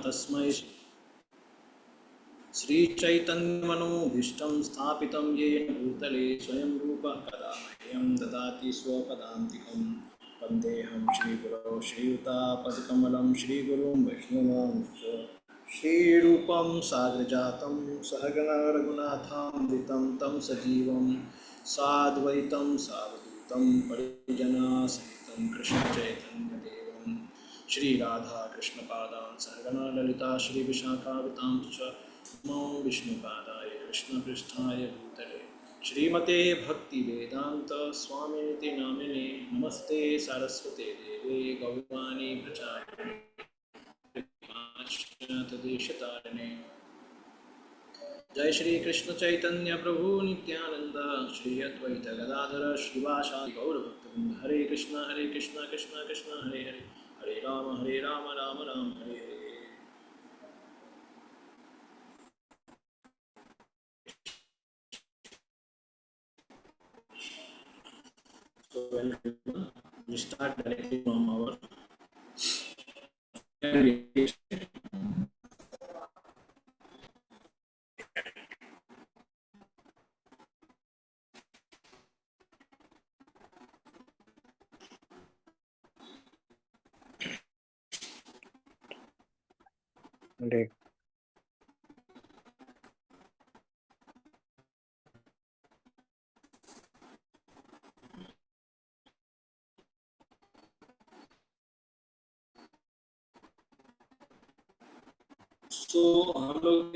तस्मै श्रीचैतन्यमनोभीष्टं स्थापितं येन भूतले स्वयं रूपः कदा मह्यं ददाति स्वपदान्तिकं वन्देऽहं श्रीगुरौ श्रीयुतापदकमलं श्रीगुरुं वैष्णवांश्च श्रीरूपं साग्रजातं सहगणा रघुनाथान्वितं तं सजीवं साद्वैतं सावधूतं परिजनसहितं कृष्णचैतन्यदेवं श्रीराधा कृष्णपादान् सहगणा ललिता श्रीविशाखावतां च नमो विष्णुपादाय कृष्णपृष्ठाय भूतले श्रीमते भक्तिवेदान्त स्वामिनिति नामिने नमस्ते सारस्वते देवे गौरवाणी प्रचारिणे तदेशतारिणे जय श्री कृष्ण चैतन्य प्रभु नित्यानंद श्री अद्वैत गदाधर श्रीवासादि गौरभक्तवृंद हरे Krishna Krishna Krishna Hare Hare Hare Ram Ram Ram Hare Hare. So welcome. We start directly from our Indeed. So हम लोग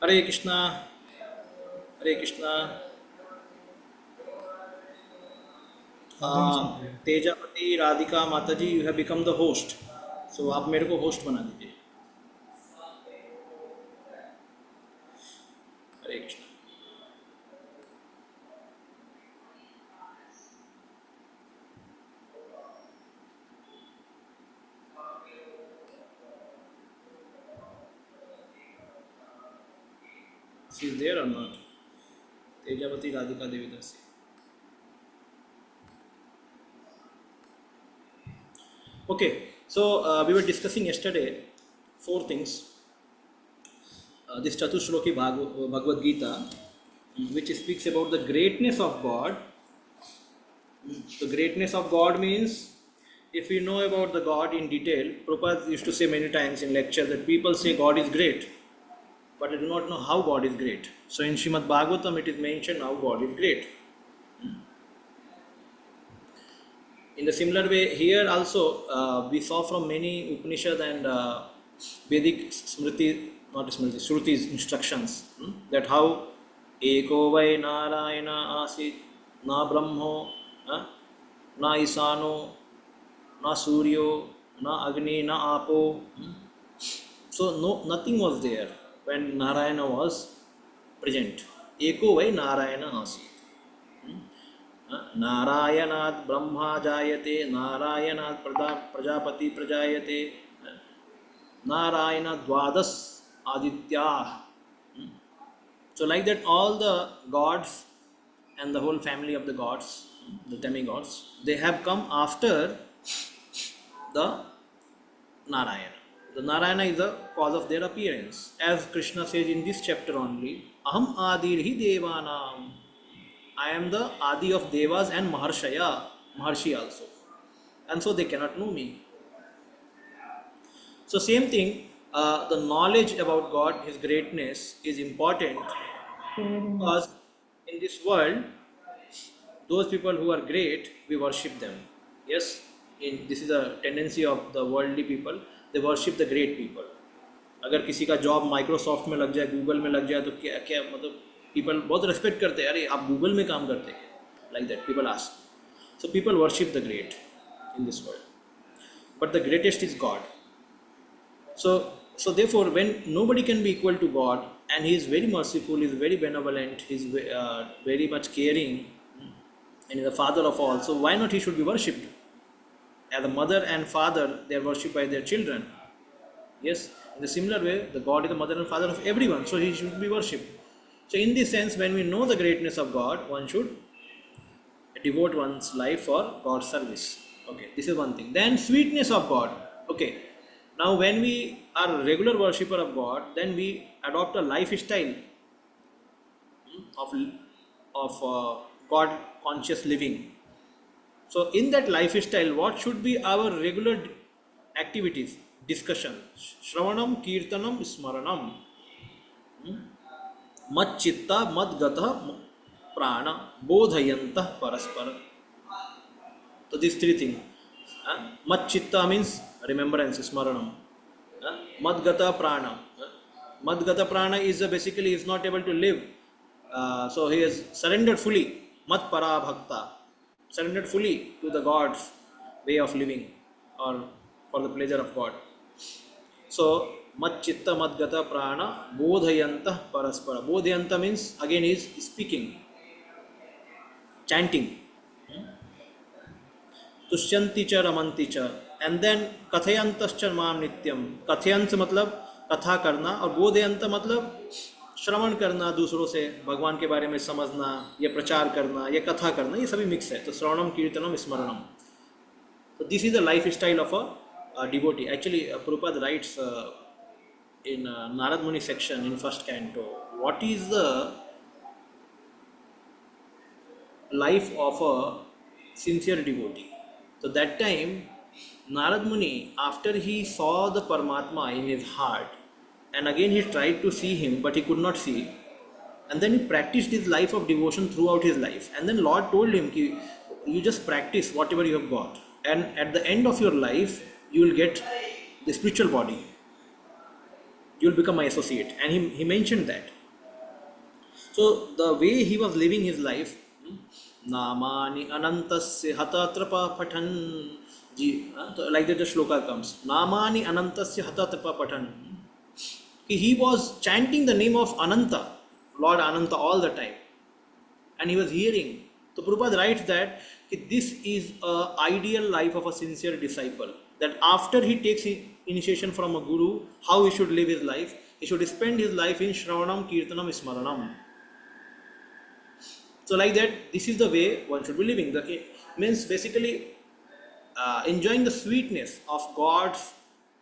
हरे Krishna Tejapati Radhika Mataji you have become the host. So आप मेरे को होस्ट बना दीजिए। Hare Krishna. She is there or not? Tejavati Radhika Devi Dasi. Okay, so we were discussing yesterday 4 things. This Chatushloki Bhagavad Gita, which speaks about the greatness of God. The greatness of God means if we know about the God in detail, Prabhupada used to say many times in lecture that people say God is great, but they do not know how God is great. So in Srimad Bhagavatam it is mentioned how God is great. In the similar way, here also we saw from many Upanishad and Vedic Smriti, not Smriti, Shrutis instructions that how Eko Vai Narayana Asit Na Brahmo Na Isano Na Suryo Na Agni Na Apo. So no, nothing was there when Narayana was present. Eko Vai Narayana Asit. नारायणात् Brahma जायते नारायणात् प्रजापति प्रजायते नारायण द्वादश आदित्याः. So like that all the gods and the whole family of the gods, the demigods, they have come after the Narayana. The Narayana is the cause of their appearance. As Krishna says in this chapter only, Aham Adirhi Devanam. I am the Adi of Devas and Maharshi also. And so they cannot know me. So same thing, the knowledge about God, His greatness is important because in this world, those people who are great, we worship them. Yes, this is a tendency of the worldly people. They worship the great people. अगर किसी का job Microsoft में लग जाए, Google में लग जाए, तो क्या क्या मतलब पीपल बहुत रिस्पेक्ट करते हैं, अरे आप गूगल में काम करते हैं, like that people ask. So people worship the great in this world, but the greatest is God. So therefore, when nobody can be equal to God, and He is very merciful, He is very benevolent, He is very much caring, and He is the Father of all. So why not He should be worshipped? As a mother and father, they are worshipped by their children. Yes, in the similar way, the God is the mother and father of everyone, so He should be worshipped. So in this sense, when we know the greatness of God, one should devote one's life for God's service. Okay, this is one thing. Then sweetness of God. Okay, now when we are a regular worshipper of God, then we adopt a lifestyle of God conscious living. So in that lifestyle, what should be our regular activities? Discussion, Shravanam, Kirtanam, Smaranam, Mat Chitta, Mat Gata, Prana, Bodhayanta, Paraspara. So these three things. Mat Chitta means remembrance, Smaranam. Mat Gata Prana. Mat Gata Prana is basically is not able to live. So he is surrendered fully. Mat Para Bhakta. Surrendered fully to the God's way of living or for the pleasure of God. So, mat chitta mat gata prana bodhayanta paraspara. Bodhayanta means again is speaking, chanting. Tushyanti cha ramanti cha. And then kathayantascha maam nityam. Kathayant मतलब कथा करना और बोधयंत मतलब श्रवण करना, दूसरों से भगवान के बारे में समझना, या प्रचार करना, या कथा करना, ये सभी मिक्स है. तो श्रवणम कीर्तनम स्मरणम. So this is the lifestyle of a devotee. Actually, Prabhupada writes in Narad Muni section in first canto, what is the life of a sincere devotee? So that time, Narad Muni, after he saw the Paramatma in his heart, and again he tried to see him, but he could not see, and then he practiced his life of devotion throughout his life. And then Lord told him, you just practice whatever you have got, and at the end of your life, you will get the spiritual body. You will become my associate. And he mentioned that. So the way he was living his life, Namani Anantasya Hatatrapa Patan, like that the shloka comes. Namani Anantasya Hatatrapa Patan. He was chanting the name of Ananta, Lord Ananta, all the time. And he was hearing. So Prabhupada writes that this is an ideal life of a sincere disciple. That after he takes initiation from a guru, how he should live his life. He should spend his life in Shravanam, Kirtanam, Smaranam. So like that, this is the way one should be living. It means basically enjoying the sweetness of God's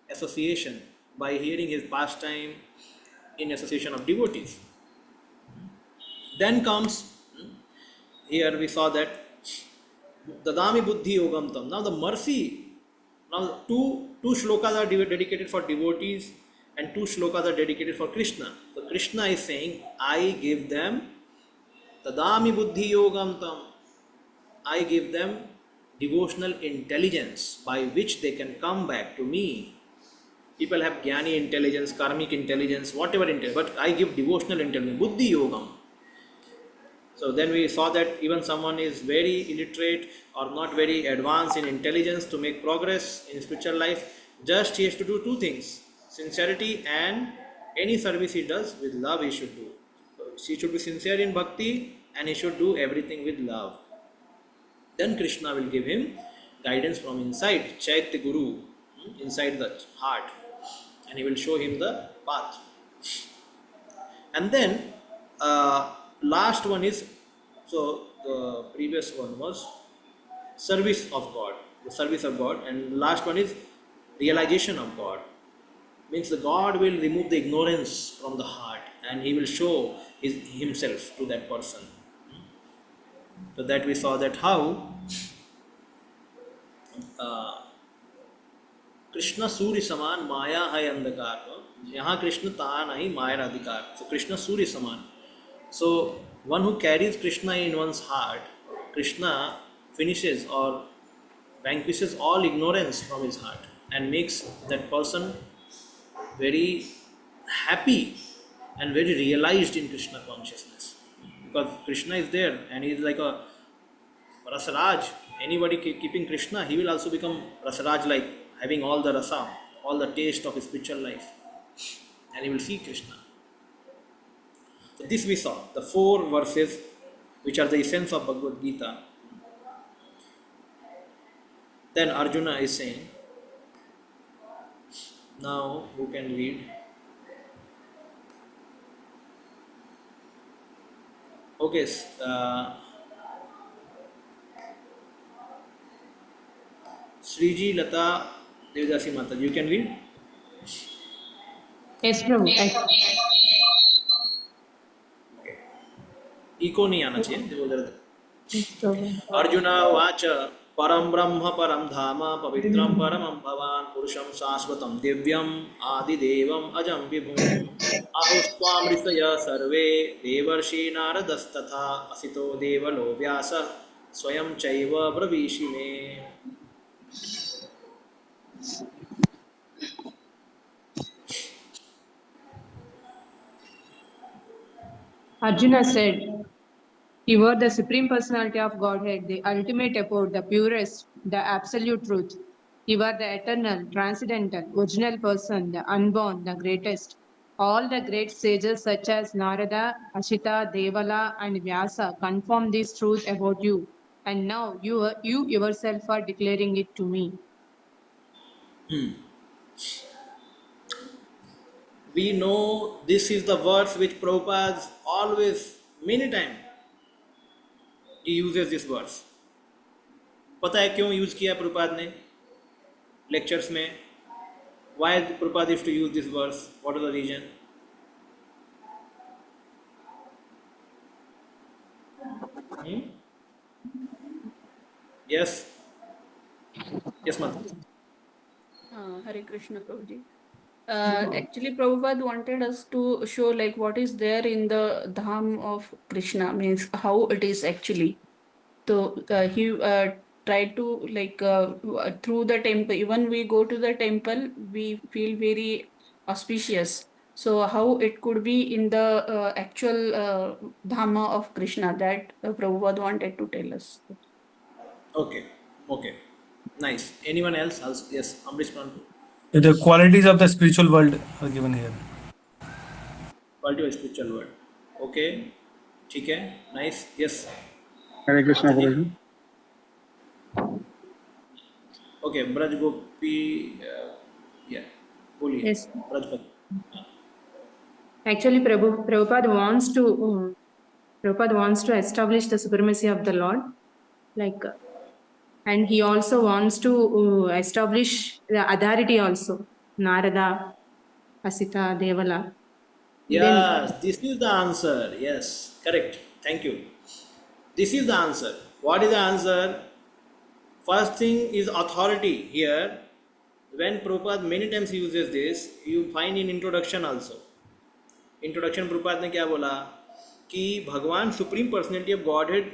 association by hearing his pastime in association of devotees. Then comes, here we saw that Dadami Buddhi Yogam Tam. Now the mercy, now two shlokas are dedicated for devotees and two shlokas are dedicated for Krishna. So Krishna is saying, I give them Tadami Buddhi Yogam Tam. I give them devotional intelligence by which they can come back to me. People have Jnani intelligence, karmic intelligence, whatever intelligence, but I give devotional intelligence, Buddhi Yogam. So then we saw that even someone is very illiterate or not very advanced in intelligence to make progress in spiritual life, just he has to do two things, sincerity and any service he does with love he should do. So he should be sincere in bhakti and he should do everything with love. Then Krishna will give him guidance from inside, Chaitya Guru, inside the heart, and he will show him the path. And then last one is, so the previous one was service of God, the service of God, and last one is realization of God. Means the God will remove the ignorance from the heart and he will show himself to that person. So that we saw that how Krishna सूर्य समान, माया है अंधकार. यहाँ कृष्ण था नहीं, माया अधिकार. So Krishna सूर्य समान. So one who carries Krishna in one's heart, Krishna finishes or vanquishes all ignorance from his heart and makes that person very happy and very realized in Krishna consciousness. Because Krishna is there and he is like a Rasaraj. Anybody keeping Krishna, he will also become Rasaraj, like having all the rasa, all the taste of his spiritual life. And he will see Krishna. So this we saw, the 4 verses which are the essence of Bhagavad Gita. Then Arjuna is saying, now who can read? Okay, Sriji Lata Devidasi Mata, you can read? Yes, Prabhu. Okay. Eco नहीं आना चाहिए, देखो उधर. Yes, Prabhu. Arjun उवाच परं ब्रह्म परं धाम पवित्रं परमं भवान् पुरुषं शाश्वतं दिव्यम् आदिदेवम् अजं विभुम् आहुस्त्वां ऋषयः सर्वे देवर्षि नारदस्तथा असितो देवलो व्यासः स्वयं चैव ब्रवीषि मे. Arjuna said, "You are the Supreme Personality of Godhead, the ultimate abode, the purest, the absolute truth. You are the eternal, transcendental, original person, the unborn, the greatest. All the great sages such as Narada, Ashita, Devala, and Vyasa confirm this truth about you. And now you yourself are declaring it to me." We know this is the verse which Prabhupada always, many times, he uses this verse. पता है क्यों use किया प्रभुपाद ने lectures में? Why Prabhupada used to use this verse? What is the reason? Yes, yes, Mata. Hare Krishna Prabhuji. Actually, Prabhupada wanted us to show like what is there in the dham of Krishna, means how it is actually. So he tried to like through the temple. Even we go to the temple, we feel very auspicious. So how it could be in the actual dhama of Krishna, that Prabhupada wanted to tell us. Okay, okay, nice. Anyone else? Yes, Amrish Prantu. The qualities of the spiritual world are given here. Quality of spiritual world. Okay, ठीक है, nice. Yes. हरे Krishna Mataji. प्रभु. Okay, Braj Gopi. Yeah, बोलिए. Yes. Brajpati. Actually, Prabhupada wants to establish the supremacy of the Lord, like, and he also wants to establish the authority also. Narada, Asita, Devala. Yes, this is the answer. Yes, correct. Thank you. This is the answer. What is the answer? First thing is authority here. When Prabhupada many times uses this, you find in introduction also. Introduction Prabhupada ने क्या बोला कि भगवान supreme personality of godhead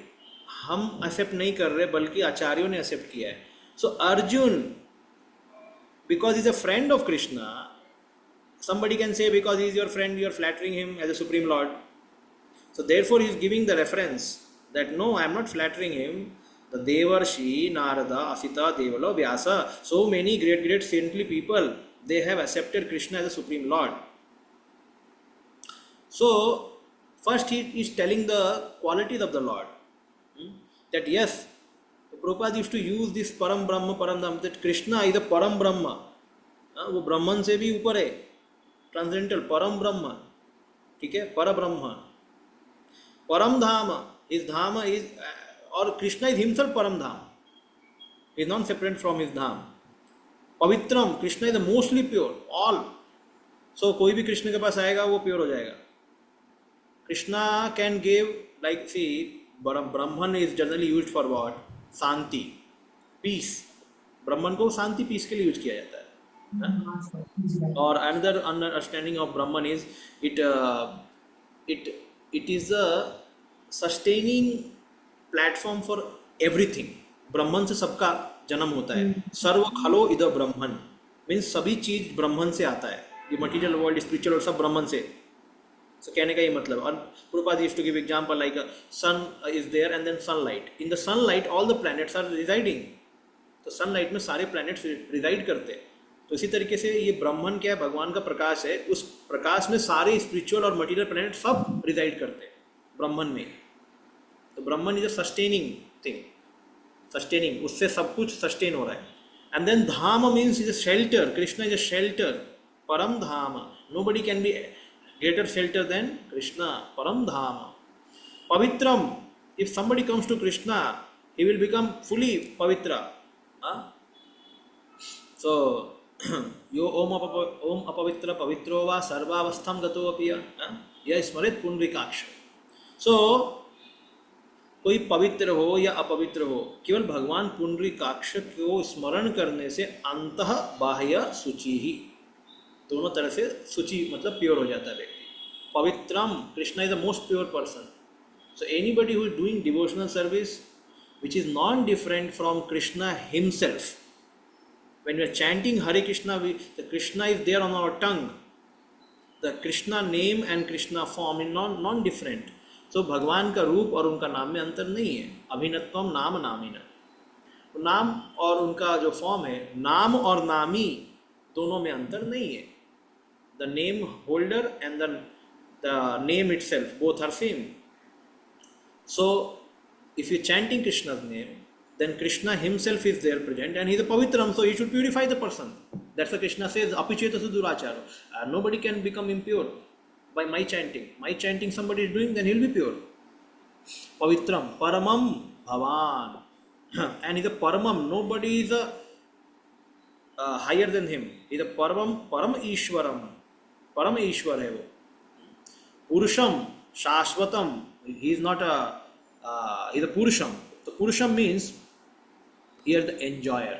हम accept नहीं कर रहे बल्कि आचार्यों ने एक्सेप्ट किया है. So Arjun, because is a friend of Krishna, somebody can say because he is your friend you are flattering him as a supreme lord. So therefore he is giving the reference that no, I am not flattering him. The Devarshi, Narada, Asita, Devala, Vyasa, so many great saintly people, they have accepted Krishna as a supreme lord. So first he is telling the qualities of the Lord, that yes, Prabhupada used to use this Param Brahma, Param Dham, that Krishna is the Param Brahma. वो ब्रह्मन से भी ऊपर है, transcendental परम ब्रह्म. ठीक है, पर ब्रह्म, परम धाम. इस धाम इज, और कृष्णा इज हिमसेल्फ परम धाम, is not separate from his धाम. पवित्रम, Krishna is the mostly pure all. So कोई भी कृष्ण के पास आएगा वो प्योर हो जाएगा. Krishna can give, like see, Brahman is generally used for what? शांति, पीस. ब्रह्मन को शांति, पीस के लिए यूज किया जाता है. Or another understanding of Brahman is it it it is a sustaining platform for everything. ब्रह्मन से सबका जन्म होता है. सर्व खलो इद ब्रह्मन मीन्स सभी चीज ब्रह्मन से आता है. ये मटीरियल वर्ल्ड, स्पिरिचुअल और सब ब्रह्मन से. So कहने का ये मतलब. और Prabhupada used to give example like a sun is there and then sunlight. In the sunlight all the planets are residing. तो सनलाइट में सारे प्लैनेट्स रिजाइड करते हैं. तो इसी तरीके से ये ब्रह्मन क्या है, भगवान का प्रकाश है. उस प्रकाश में सारे स्पिरिचुअल और मटेरियल प्लैनेट सब रिजाइड करते हैं ब्रह्मन में. तो Brahman is a sustaining thing, sustaining, उससे सब कुछ सस्टेन हो रहा है. एंड देन धाम means is a shelter. Krishna is a shelter, परम धाम. Nobody can be greater shelter than Krishna, परम धाम. पवित्रम, if somebody comes to Krishna he will become fully pavitra. So यो ओम अपवित्र पवित्रो वा सर्वावस्थां गतो अपि यह स्मरेत पुंडरीकाक्ष. सो कोई पवित्र हो या अपवित्र हो, केवल भगवान पुंडरीकाक्ष को स्मरण करने से अंतः बाह्य शुचि ही, दोनों तरह से शुचि मतलब प्योर हो जाता है व्यक्ति. पवित्रम, Krishna is the most pure person. So anybody who is doing devotional service which is non-different from Krishna himself, when we are chanting Hare Krishna, the Krishna is there on our tongue. The Krishna name and Krishna form is non-different. So भगवान का रूप और उनका नाम में अंतर नहीं है. अभिन्नत्वम नाम नामिना. नाम और उनका जो फॉर्म है, नाम और नामी दोनों में अंतर नहीं है. The name holder and the name itself both are same. So, if you are chanting Krishna's name, then Krishna himself is there present and he is a pavitram, so he should purify the person. That's why Krishna says, apichetasu duracharo. Nobody can become impure by my chanting. My chanting somebody is doing, then he will be pure. Pavitram, paramam bhavan. And he is a paramam, nobody is higher than him. He is a paramam, param ishwaram. Param ishwar hai wo. Purusham, shashvatam. He is not he is a Purusham. So Purusham means here the enjoyer.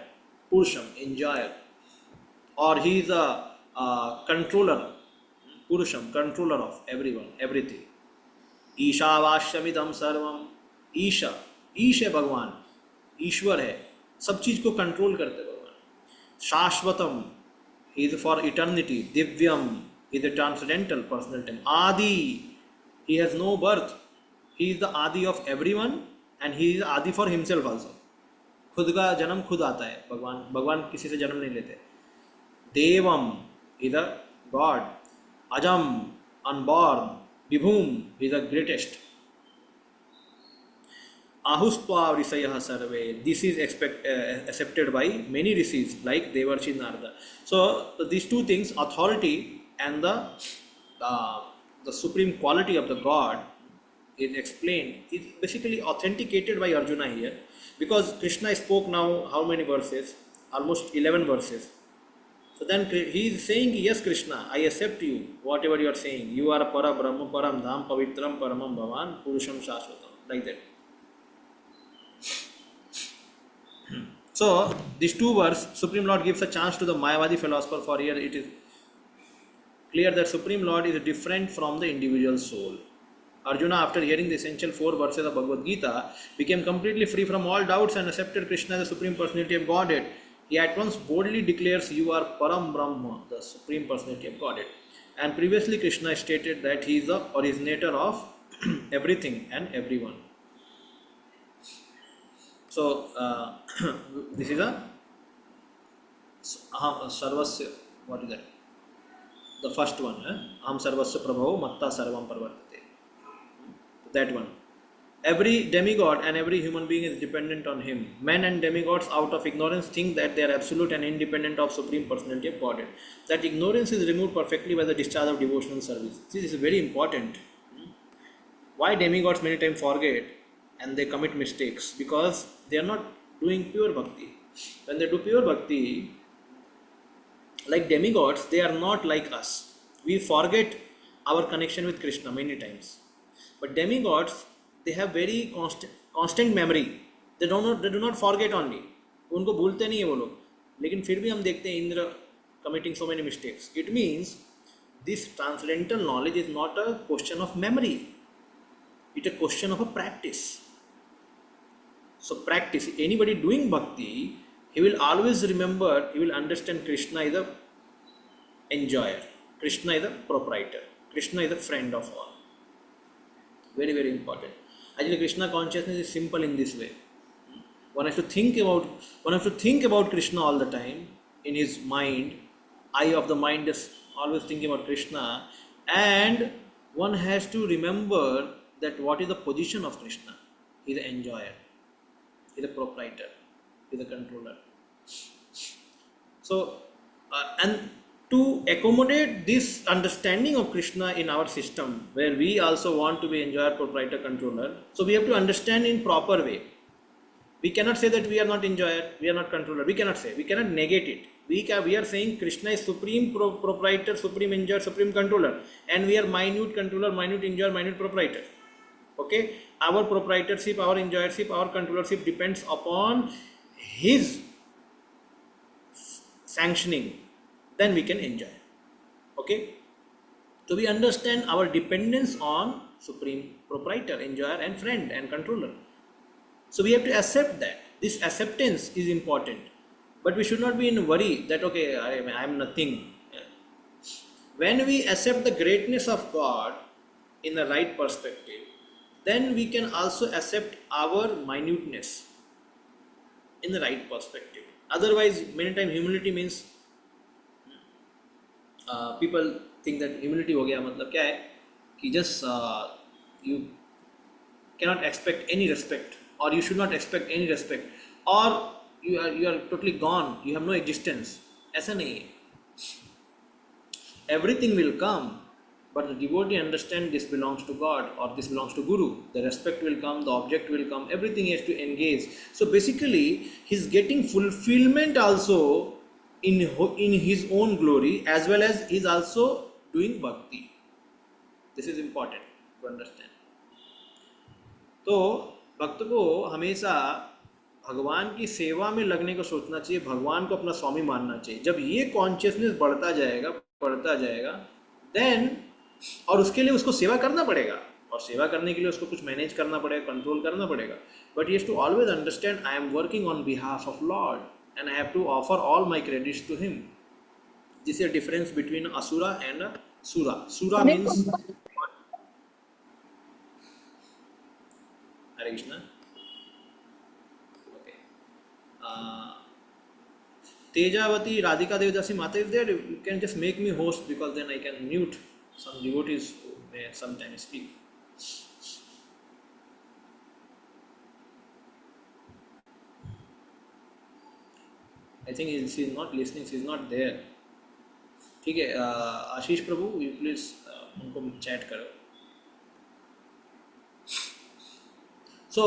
Purusham, enjoyer. Or he is a controller. Purusham, controller of everyone, everything. ईशावास्यमिदं सर्वम. ईशा, ईश है भगवान, ईश्वर है, सब चीज को control करते भगवान. शाश्वतम, he is for eternity. Divyam, he is the transcendental personal. आदि, he has no birth. He is the Adi of everyone and he is Adi for himself also. खुद का जन्म खुद आता है भगवान. भगवान किसी से जन्म नहीं लेते. देवम, is the God. Ajam, unborn. Vibhum, is the greatest. Ahustva risayah sarve. This is accepted by many rishis like Devarshi Narada. So these two things, authority and the supreme quality of the God, is explained, is basically authenticated by Arjuna here, because Krishna spoke now how many verses? Almost 11 verses. So then he is saying, yes Krishna, I accept you, whatever you are saying. You are para brahma, param dham, pavitram, paramam bhavan, purusham shashvatam, like that. So these two verses, Supreme Lord gives a chance to the Mayavadi philosopher, for here it is clear that Supreme Lord is different from the individual soul. Arjuna, after hearing the essential 4 verses of Bhagavad Gita, became completely free from all doubts and accepted Krishna as the Supreme Personality of Godhead. He at once boldly declares, you are Param Brahma, the Supreme Personality of Godhead. And previously Krishna stated that he is the originator of everything and everyone. So, this is a Sarvasya, what is that? The first one, Aham Sarvasya Prabhavo Matta Sarvam Parvartate. That one. Every demigod and every human being is dependent on him. Men and demigods out of ignorance think that they are absolute and independent of Supreme Personality of Godhead. That ignorance is removed perfectly by the discharge of devotional service. This is very important. Why demigods many times forget and they commit mistakes? Because they are not doing pure bhakti. When they do pure bhakti, like demigods, they are not like us. We forget our connection with Krishna many times. But demigods, they have very constant memory. They do not forget only. उनको भूलते नहीं है वो लोग. लेकिन फिर भी हम देखते हैं Indra committing so many mistakes? It means this transcendental knowledge is not a question of memory, it's a question of a practice. So practice, anybody doing bhakti, he will always remember, he will understand Krishna is the enjoyer, Krishna is the proprietor, Krishna is the friend of all. Very, very important. Actually, Krishna consciousness is simple in this way. One has to think about Krishna all the time in his mind. Eye of the mind is always thinking about Krishna, and one has to remember that what is the position of Krishna. He is the enjoyer, he is the proprietor, he is the controller. So, and to accommodate this understanding of Krishna in our system, where we also want to be enjoyer, proprietor, controller, so we have to understand in proper way. We cannot say that we are not enjoyer, we are not controller. We cannot say, we cannot negate it. We are saying Krishna is supreme proprietor, supreme enjoyer, supreme controller, and we are minute controller, minute enjoyer, minute proprietor. Okay, our proprietorship, our enjoyership, our controllership depends upon his sanctioning. Then we can enjoy. Okay, so we understand our dependence on supreme proprietor, enjoyer, and friend and controller. So we have to accept that. This acceptance is important. But we should not be in worry that, okay, I am nothing. When we accept the greatness of God in the right perspective, then we can also accept our minuteness in the right perspective. Otherwise, many times humility means people think that humility हो गया मतलब क्या है कि just you cannot expect any respect, or you should not expect any respect, or you are totally gone, you have no existence. ऐसा नहीं है. Everything will come, but the devotee understand this belongs to God or this belongs to Guru. The respect will come, the object will come, everything he has to engage. So basically, he's getting fulfillment also in his own glory, as well as he's also doing bhakti. This is important to understand. तो भक्त को हमेशा भगवान की सेवा में लगने को सोचना चाहिए, भगवान को अपना स्वामी मानना चाहिए. जब ये कॉन्शियसनेस बढ़ता जाएगा देन, और उसके लिए उसको सेवा करना पड़ेगा, और सेवा करने के लिए उसको कुछ मैनेज करना पड़ेगा, कंट्रोल करना पड़ेगा. But he has to always understand I am working on behalf of lord and I have to offer all my credits to him. This is a difference between asura and a sura. Sura means Hare Krishna. Okay. Tejavati Radhika Devdasi Mata, if there, you can just make me host, because then I can mute some devotees who may sometimes speak. I think she is not listening, she is not there. ठीक है, आशीष प्रभु, you please उनको chat करो. So